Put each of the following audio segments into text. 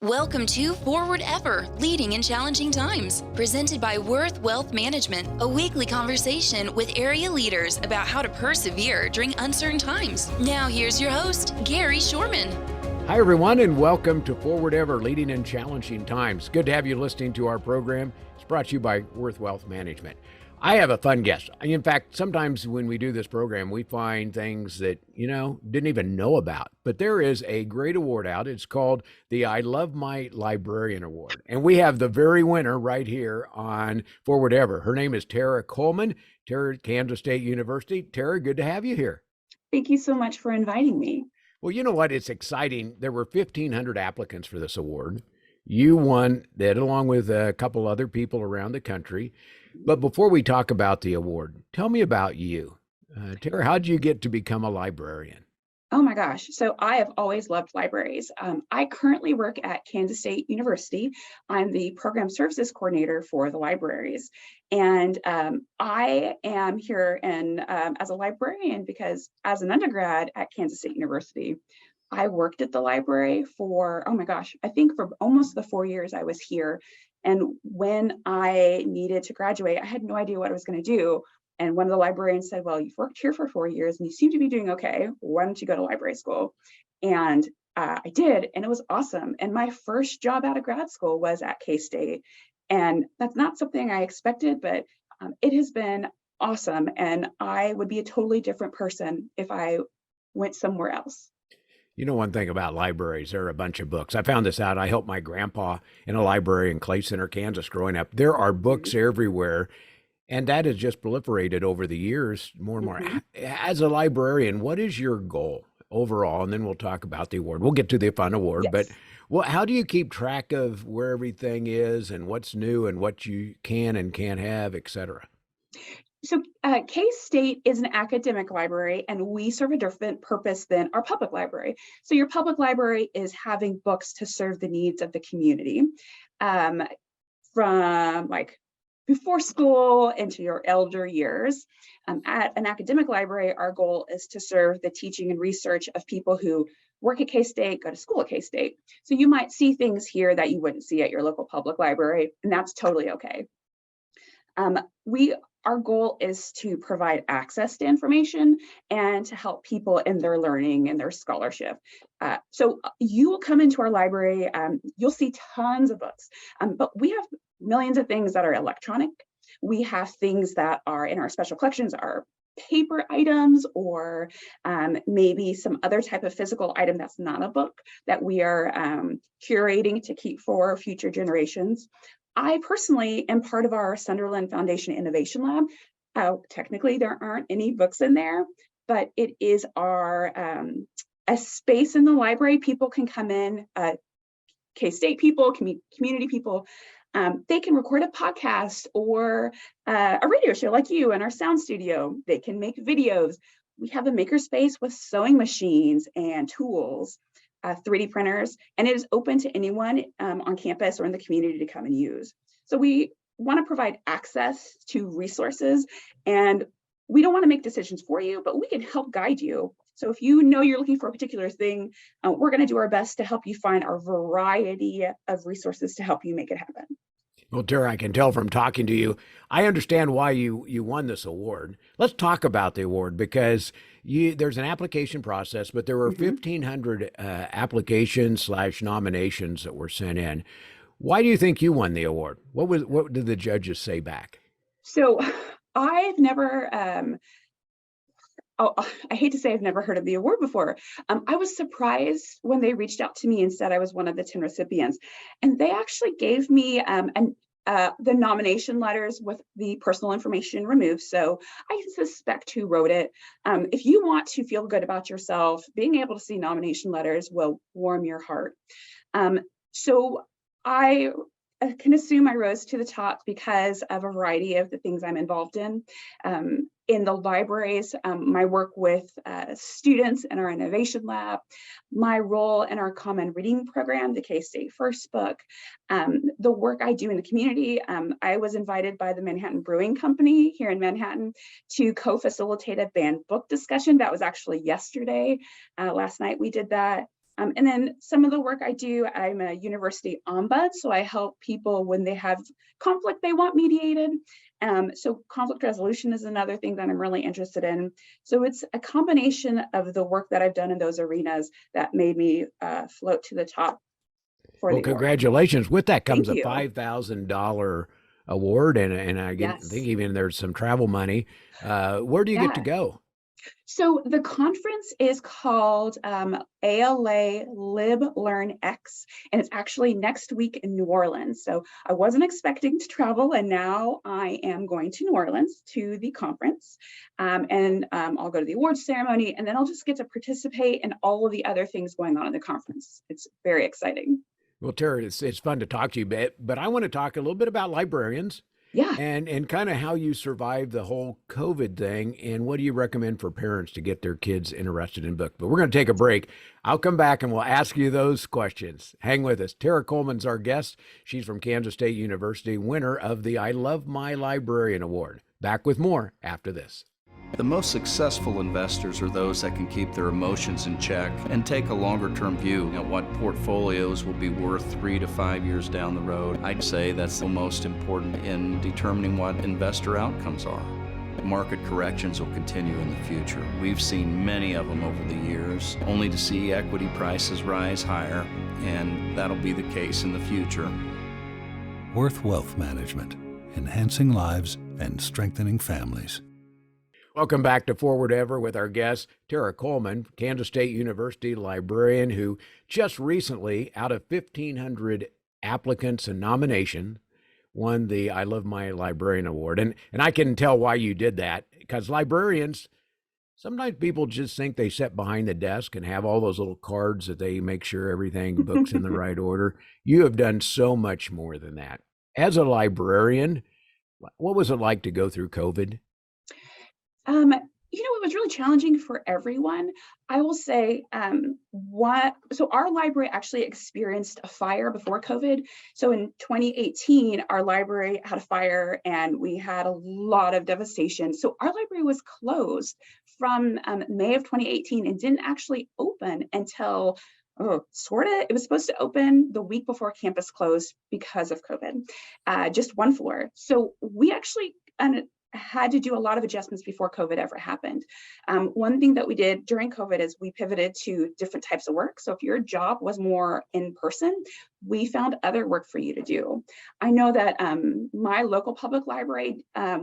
Welcome to Forward Ever, Leading in Challenging Times, presented by Worth Wealth Management, a weekly conversation with area leaders about how to persevere during uncertain times. Now here's your host, Gary Shorman. Hi, everyone, and welcome to Forward Ever, Leading in Challenging Times. Good to have you listening to our program. It's brought to you by Worth Wealth Management. I have a fun guest. In fact, sometimes when we do this program, we find things that, didn't even know about. But there is a great award out. It's called the I Love My Librarian Award. And we have the very winner right here on Forward Ever. Her name is Tara Coleman, Tara at Kansas State University. Tara, good to have you here. Thank you so much for inviting me. Well, you know what? It's exciting. There were 1,500 applicants for this award. You won that along with a couple other people around the country. But before we talk about the award, tell me about you. Tara, how did you get to become a librarian? Oh my gosh. So I have always loved libraries. I currently work at Kansas State University. I'm the program services coordinator for the libraries. And I am here as a librarian because as an undergrad at Kansas State University, I worked at the library for, I think for almost the 4 years I was here. And when I needed to graduate, I had no idea what I was going to do. And one of the librarians said, well, you've worked here for 4 years and you seem to be doing okay. Why don't you go to library school? And I did, and it was awesome. And my first job out of grad school was at K-State. And that's not something I expected, but it has been awesome. And I would be a totally different person if I went somewhere else. You know, one thing about libraries, there are a bunch of books. I found this out. I helped my grandpa in a library in Clay Center, Kansas growing up. There are books everywhere, and that has just proliferated over the years more and more. As a librarian, what is your goal overall? And then we'll talk about the award. We'll get to the fun award, but how do you keep track of where everything is and what's new and what you can and can't have, et cetera? So K-State is an academic library, and we serve a different purpose than our public library. So your public library is having books to serve the needs of the community, from like before school into your elder years. At an academic library, our goal is to serve the teaching and research of people who work at K-State, go to school at K-State. So you might see things here that you wouldn't see at your local public library, and that's totally okay. Our goal is to provide access to information and to help people in their learning and their scholarship. So you will come into our library, you'll see tons of books, but we have millions of things that are electronic. We have things that are in our special collections are paper items, or maybe some other type of physical item that's not a book that we are curating to keep for future generations. I personally am part of our Sunderland Foundation Innovation Lab. Technically, there aren't any books in there, but it is our a space in the library. People can come in, K-State people, community people. They can record a podcast or a radio show like you in our sound studio. They can make videos. We have a makerspace with sewing machines and tools. 3D printers, and it is open to anyone on campus or in the community to come and use. So we want to provide access to resources, and we don't want to make decisions for you, but we can help guide you. So if you know you're looking for a particular thing, we're going to do our best to help you find our variety of resources to help you make it happen. Well, Tara, I can tell from talking to you, I understand why you won this award. Let's talk about the award because there's an application process, but there were 1,500 applications / nominations that were sent in. Why do you think you won the award? What did the judges say back? So I've never, I hate to say I've never heard of the award before. I was surprised when they reached out to me and said I was one of the 10 recipients. And they actually gave me the nomination letters with the personal information removed. So I suspect who wrote it. If you want to feel good about yourself, being able to see nomination letters will warm your heart. So I can assume I rose to the top because of a variety of the things I'm involved in. In the libraries, my work with students in our innovation lab, my role in our common reading program, the K-State First Book, the work I do in the community. I was invited by the Manhattan Brewing Company here in Manhattan to co-facilitate a banned book discussion. That was actually yesterday. Last night we did that. And then some of the work I do, I'm a university ombud, so I help people when they have conflict they want mediated. So conflict resolution is another thing that I'm really interested in. So it's a combination of the work that I've done in those arenas that made me float to the top for Well, the award. congratulations. With that comes Thank a you. $5,000 award, and think Yes. even there's some travel money. Where do you get to Yeah. go? So the conference is called ALA Lib Learn X, and it's actually next week in New Orleans. So I wasn't expecting to travel, and now I am going to New Orleans to the conference. I'll go to the awards ceremony, and then I'll just get to participate in all of the other things going on in the conference. It's very exciting. Well, Tara, it's fun to talk to you, but I want to talk a little bit about librarians Yeah. and kind of how you survived the whole COVID thing, and what do you recommend for parents to get their kids interested in books. But we're going to take a break. I'll come back and we'll ask you those questions. Hang with us. Tara Coleman's our guest. She's from Kansas State University, winner of the I Love My Librarian Award. Back with more after this. The most successful investors are those that can keep their emotions in check and take a longer-term view at what portfolios will be worth 3 to 5 years down the road. I'd say that's the most important in determining what investor outcomes are. Market corrections will continue in the future. We've seen many of them over the years, only to see equity prices rise higher, and that'll be the case in the future. Worth Wealth Management, enhancing lives and strengthening families. Welcome back to Forward Ever with our guest, Tara Coleman, Kansas State University librarian, who just recently, out of 1,500 applicants and nomination, won the I Love My Librarian Award. And I can tell why you did that, because librarians, sometimes people just think they sit behind the desk and have all those little cards that they make sure everything books in the right order. You have done so much more than that. As a librarian, what was it like to go through COVID? It was really challenging for everyone. I will say, so our library actually experienced a fire before COVID. So in 2018, our library had a fire and we had a lot of devastation. So our library was closed from May of 2018 and didn't actually open until it was supposed to open the week before campus closed because of COVID, just one floor. So we actually had to do a lot of adjustments before COVID ever happened. One thing that we did during COVID is we pivoted to different types of work. So if your job was more in person, we found other work for you to do. I know that my local public library, I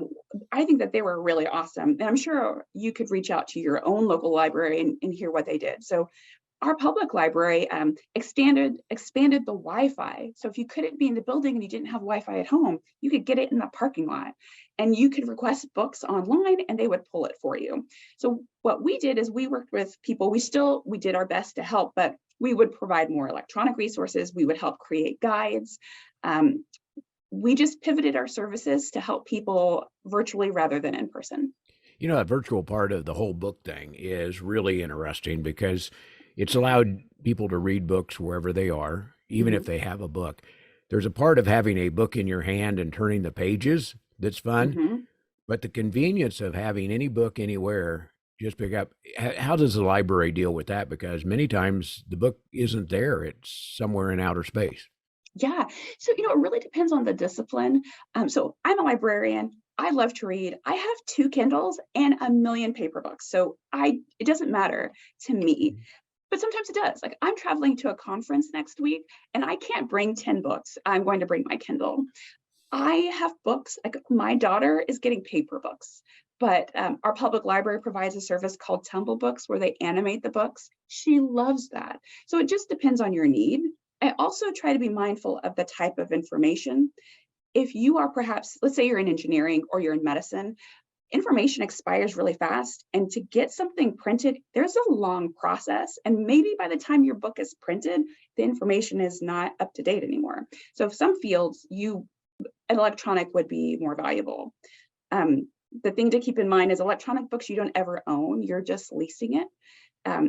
think that they were really awesome. And I'm sure you could reach out to your own local library and hear what they did. So our public library expanded the Wi-Fi. So if you couldn't be in the building and you didn't have Wi-Fi at home, you could get it in the parking lot. And you could request books online and they would pull it for you. So what we did is we worked with people. We did our best to help, but we would provide more electronic resources. We would help create guides. We just pivoted our services to help people virtually rather than in person. You know, that virtual part of the whole book thing is really interesting because it's allowed people to read books wherever they are, even if they have a book. There's a part of having a book in your hand and turning the pages that's fun, but the convenience of having any book anywhere, just pick up. How does the library deal with that? Because many times the book isn't there. It's somewhere in outer space. Yeah. So, it really depends on the discipline. So I'm a librarian. I love to read. I have 2 Kindles and a million paper books. So it doesn't matter to me. But sometimes it does. Like I'm traveling to a conference next week and I can't bring 10 books. I'm going to bring my Kindle. I have books, like my daughter is getting paper books, but our public library provides a service called Tumble Books where they animate the books. She loves that. So it just depends on your need. I also try to be mindful of the type of information. If you are perhaps, let's say you're in engineering or you're in medicine, information expires really fast. And to get something printed, there's a long process. And maybe by the time your book is printed, the information is not up to date anymore. So if some fields, an electronic would be more valuable. The thing to keep in mind is electronic books you don't ever own, you're just leasing it.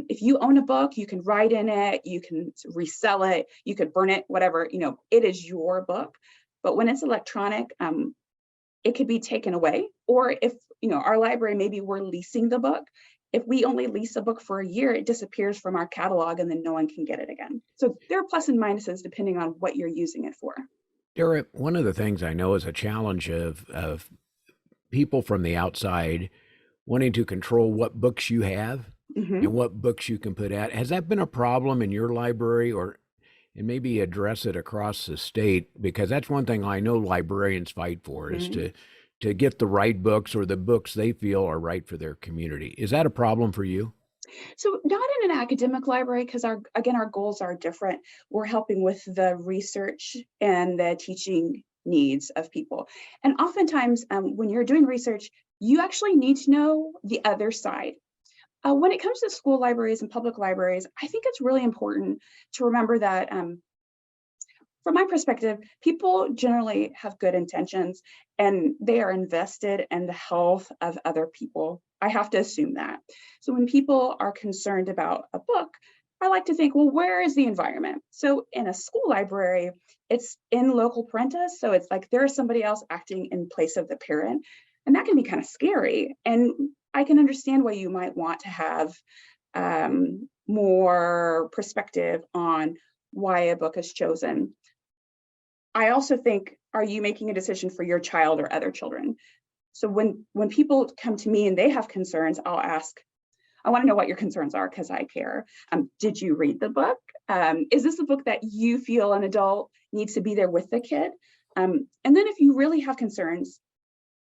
If you own a book, you can write in it, you can resell it, you could burn it, whatever, it is your book. But when it's electronic, it could be taken away. Or if, our library, maybe we're leasing the book, If we only lease a book for a year, it disappears from our catalog and then no one can get it again. So there are plus and minuses depending on what you're using it for. Tara, one of the things I know is a challenge of people from the outside wanting to control what books you have and what books you can put out. Has that been a problem in your library, or and maybe address it across the state? Because that's one thing I know librarians fight for is to get the right books or the books they feel are right for their community. Is that a problem for you? So not in an academic library, because our goals are different. We're helping with the research and the teaching needs of people. And oftentimes when you're doing research, you actually need to know the other side. When it comes to school libraries and public libraries, I think it's really important to remember that from my perspective, people generally have good intentions and they are invested in the health of other people. I have to assume that. So when people are concerned about a book, I like to think, well, where is the environment? So in a school library, it's in local parentis. So it's like there's somebody else acting in place of the parent. And that can be kind of scary. And I can understand why you might want to have more perspective on why a book is chosen. I also think, are you making a decision for your child or other children? So when people come to me and they have concerns, I'll ask, I want to know what your concerns are because I care. Did you read the book? Is this a book that you feel an adult needs to be there with the kid? And then if you really have concerns,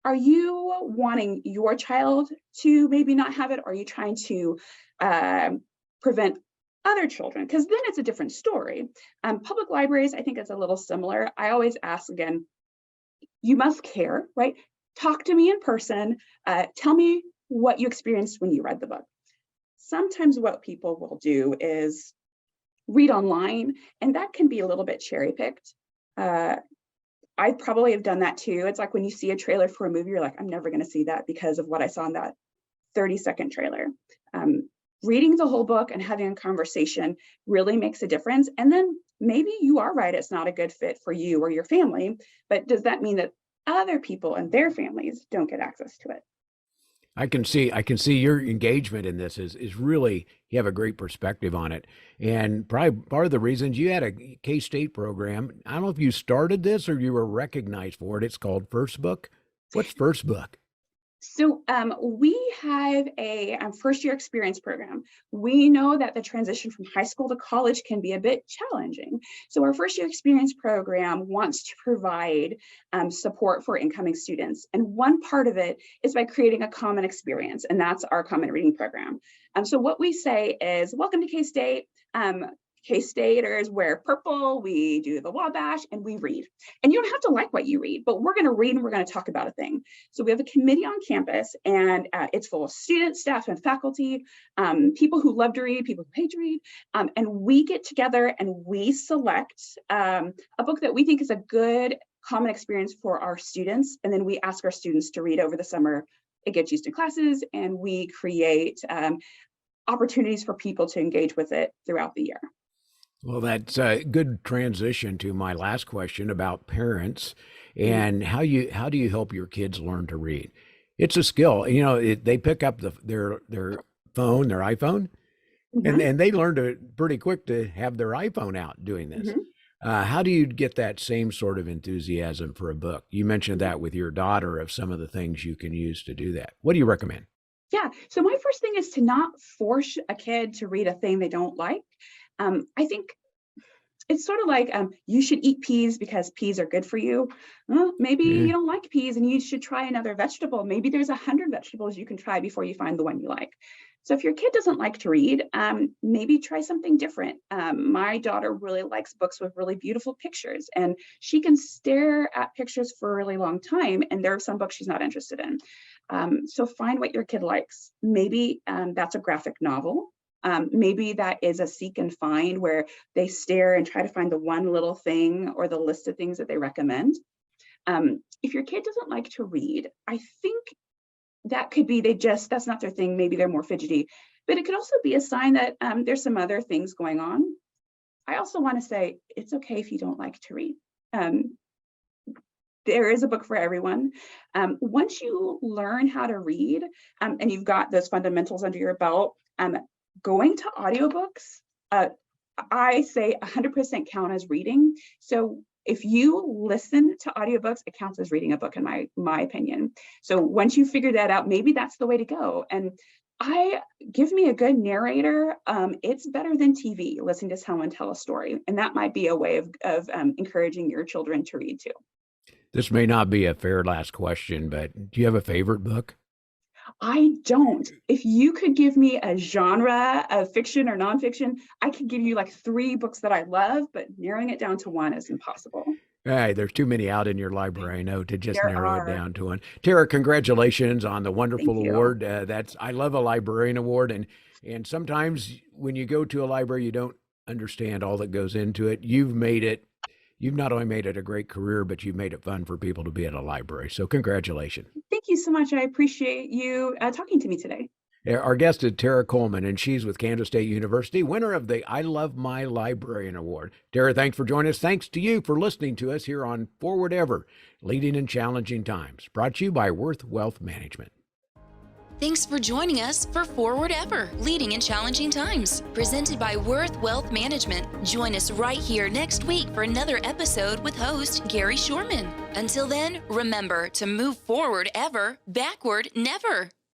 are you wanting your child to maybe not have it? Or are you trying to prevent other children? Because then it's a different story. Public libraries, I think it's a little similar. I always ask again, you must care, right? Talk to me in person. Tell me what you experienced when you read the book. Sometimes what people will do is read online, and that can be a little bit cherry picked. I probably have done that too. It's like when you see a trailer for a movie, you're like, I'm never going to see that because of what I saw in that 30-second trailer. Reading the whole book and having a conversation really makes a difference. And then maybe you are right, it's not a good fit for you or your family, but does that mean that other people and their families don't get access to it? I can see your engagement in this is really, you have a great perspective on it. And probably part of the reasons you had a K-State program, I don't know if you started this or you were recognized for it. It's called First Book. What's First Book? So we have a first year experience program. We know that the transition from high school to college can be a bit challenging. So our first year experience program wants to provide support for incoming students. And one part of it is by creating a common experience, and that's our common reading program. So what we say is, welcome to K-State. K-Staters wear purple, we do the Wabash, and we read. And you don't have to like what you read, but we're going to read and we're going to talk about a thing. So we have a committee on campus, and it's full of students, staff, and faculty, people who love to read, people who hate to read, and we get together and we select a book that we think is a good common experience for our students, and then we ask our students to read over the summer. It gets used in classes, and we create opportunities for people to engage with it throughout the year. Well, that's a good transition to my last question about parents and how do you help your kids learn to read? It's a skill. You know, they pick up their phone, their iPhone, and they learn to pretty quick to have their iPhone out doing this. How do you get that same sort of enthusiasm for a book? You mentioned that with your daughter of some of the things you can use to do that. What do you recommend? Yeah, so my first thing is to not force a kid to read a thing they don't like. I think it's sort of like you should eat peas because peas are good for you. Well, maybe you don't like peas and you should try another vegetable. Maybe there's 100 vegetables you can try before you find the one you like. So if your kid doesn't like to read, maybe try something different. My daughter really likes books with really beautiful pictures, and she can stare at pictures for a really long time, and there are some books she's not interested in. So find what your kid likes. Maybe that's a graphic novel. Maybe that is a seek and find where they stare and try to find the one little thing or the list of things that they recommend. If your kid doesn't like to read, I think that could be that's not their thing. Maybe they're more fidgety, but it could also be a sign that there's some other things going on. I also want to say it's okay if you don't like to read. there is a book for everyone. Once you learn how to read and you've got those fundamentals under your belt, going to audiobooks, I say 100% count as reading. So if you listen to audiobooks, it counts as reading a book in my opinion. So once you figure that out, maybe that's the way to go. And give me a good narrator. It's better than TV, listening to someone tell a story. And that might be a way of encouraging your children to read too. This may not be a fair last question, but do you have a favorite book? I don't. If you could give me a genre of fiction or nonfiction, I could give you like 3 books that I love, but narrowing it down to one is impossible. Hey, there's too many out in your library, I know, to just There narrow are. it down to one. Tara, congratulations on the wonderful Thank you. award. I love a librarian award, and sometimes when you go to a library, you don't understand all that goes into it. You've not only made it a great career, but you've made it fun for people to be at a library. So congratulations. Thank you so much. I appreciate you talking to me today. Our guest is Tara Coleman, and she's with Kansas State University, winner of the I Love My Librarian Award. Tara, thanks for joining us. Thanks to you for listening to us here on Forward Ever, Leading in Challenging Times, brought to you by Worth Wealth Management. Thanks for joining us for Forward Ever, Leading in Challenging Times, presented by Worth Wealth Management. Join us right here next week for another episode with host Gary Shorman. Until then, remember to move forward ever, backward never.